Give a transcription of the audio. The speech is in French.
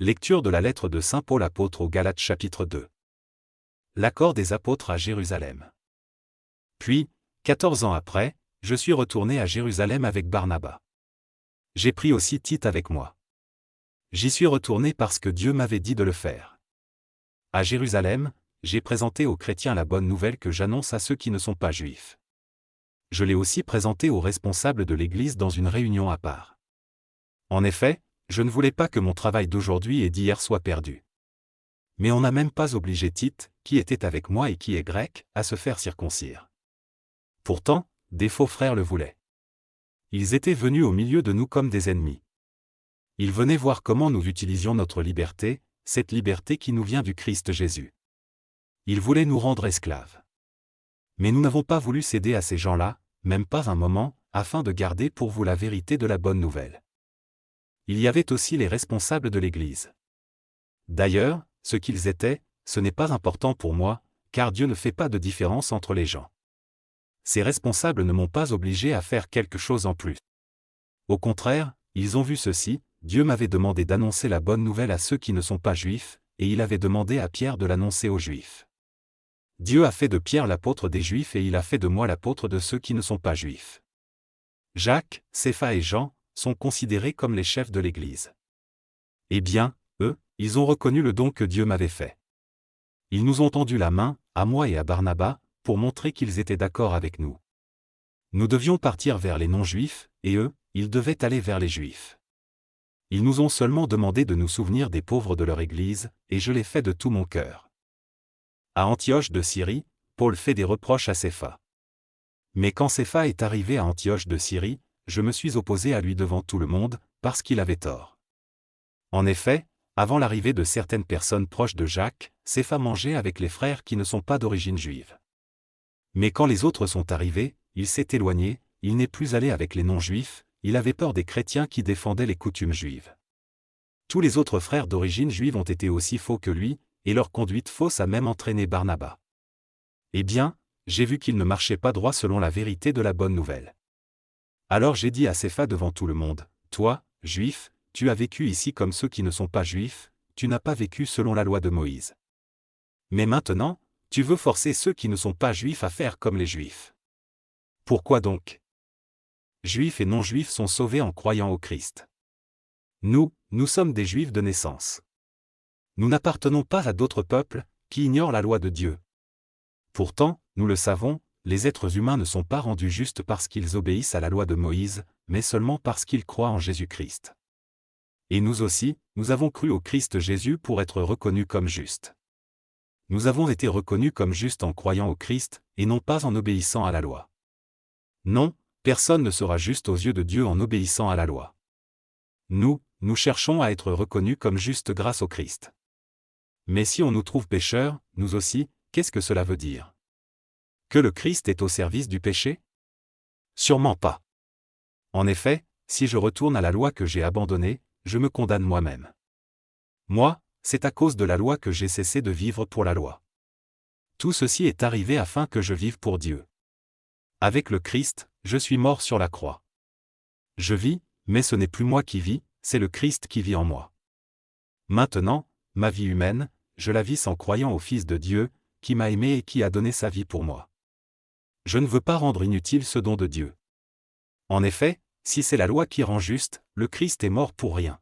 Lecture de la lettre de saint Paul apôtre aux Galates chapitre 2. L'accord des apôtres à Jérusalem. Puis, 14 ans après, je suis retourné à Jérusalem avec Barnabas. J'ai pris aussi Tite avec moi. J'y suis retourné parce que Dieu m'avait dit de le faire. À Jérusalem, j'ai présenté aux chrétiens la bonne nouvelle que j'annonce à ceux qui ne sont pas juifs. Je l'ai aussi présentée aux responsables de l'Église dans une réunion à part. En effet, je ne voulais pas que mon travail d'aujourd'hui et d'hier soit perdu. Mais on n'a même pas obligé Tite, qui était avec moi et qui est grec, à se faire circoncire. Pourtant, des faux frères le voulaient. Ils étaient venus au milieu de nous comme des ennemis. Ils venaient voir comment nous utilisions notre liberté, cette liberté qui nous vient du Christ Jésus. Ils voulaient nous rendre esclaves. Mais nous n'avons pas voulu céder à ces gens-là, même pas un moment, afin de garder pour vous la vérité de la bonne nouvelle. Il y avait aussi les responsables de l'Église. D'ailleurs, ce qu'ils étaient, ce n'est pas important pour moi, car Dieu ne fait pas de différence entre les gens. Ces responsables ne m'ont pas obligé à faire quelque chose en plus. Au contraire, ils ont vu ceci, Dieu m'avait demandé d'annoncer la bonne nouvelle à ceux qui ne sont pas juifs, et il avait demandé à Pierre de l'annoncer aux juifs. Dieu a fait de Pierre l'apôtre des juifs et il a fait de moi l'apôtre de ceux qui ne sont pas juifs. Jacques, Cépha et Jean sont considérés comme les chefs de l'Église. Eh bien, eux, ils ont reconnu le don que Dieu m'avait fait. Ils nous ont tendu la main, à moi et à Barnabas, pour montrer qu'ils étaient d'accord avec nous. Nous devions partir vers les non-juifs, et eux, ils devaient aller vers les juifs. Ils nous ont seulement demandé de nous souvenir des pauvres de leur Église, et je l'ai fait de tout mon cœur. À Antioche de Syrie, Paul fait des reproches à Cépha. Mais quand Cépha est arrivé à Antioche de Syrie, je me suis opposé à lui devant tout le monde, parce qu'il avait tort. En effet, avant l'arrivée de certaines personnes proches de Jacques, Cépha mangeait avec les frères qui ne sont pas d'origine juive. Mais quand les autres sont arrivés, il s'est éloigné, il n'est plus allé avec les non-juifs, il avait peur des chrétiens qui défendaient les coutumes juives. Tous les autres frères d'origine juive ont été aussi faux que lui, et leur conduite fausse a même entraîné Barnabas. Eh bien, j'ai vu qu'il ne marchait pas droit selon la vérité de la bonne nouvelle. Alors j'ai dit à Cépha devant tout le monde, « Toi, juif, tu as vécu ici comme ceux qui ne sont pas juifs, tu n'as pas vécu selon la loi de Moïse. Mais maintenant, tu veux forcer ceux qui ne sont pas juifs à faire comme les juifs. Pourquoi donc? Juifs et non-juifs sont sauvés en croyant au Christ. Nous sommes des juifs de naissance. Nous n'appartenons pas à d'autres peuples, qui ignorent la loi de Dieu. Pourtant, nous le savons, les êtres humains ne sont pas rendus justes parce qu'ils obéissent à la loi de Moïse, mais seulement parce qu'ils croient en Jésus-Christ. Et nous aussi, nous avons cru au Christ Jésus pour être reconnus comme justes. Nous avons été reconnus comme justes en croyant au Christ, et non pas en obéissant à la loi. Non, personne ne sera juste aux yeux de Dieu en obéissant à la loi. Nous cherchons à être reconnus comme justes grâce au Christ. Mais si on nous trouve pécheurs, nous aussi, qu'est-ce que cela veut dire? Que le Christ est au service du péché? Sûrement pas. En effet, si je retourne à la loi que j'ai abandonnée, je me condamne moi-même. Moi, c'est à cause de la loi que j'ai cessé de vivre pour la loi. Tout ceci est arrivé afin que je vive pour Dieu. Avec le Christ, je suis mort sur la croix. Je vis, mais ce n'est plus moi qui vis, c'est le Christ qui vit en moi. Maintenant, ma vie humaine, je la vis en croyant au Fils de Dieu, qui m'a aimé et qui a donné sa vie pour moi. Je ne veux pas rendre inutile ce don de Dieu. En effet, si c'est la loi qui rend juste, le Christ est mort pour rien.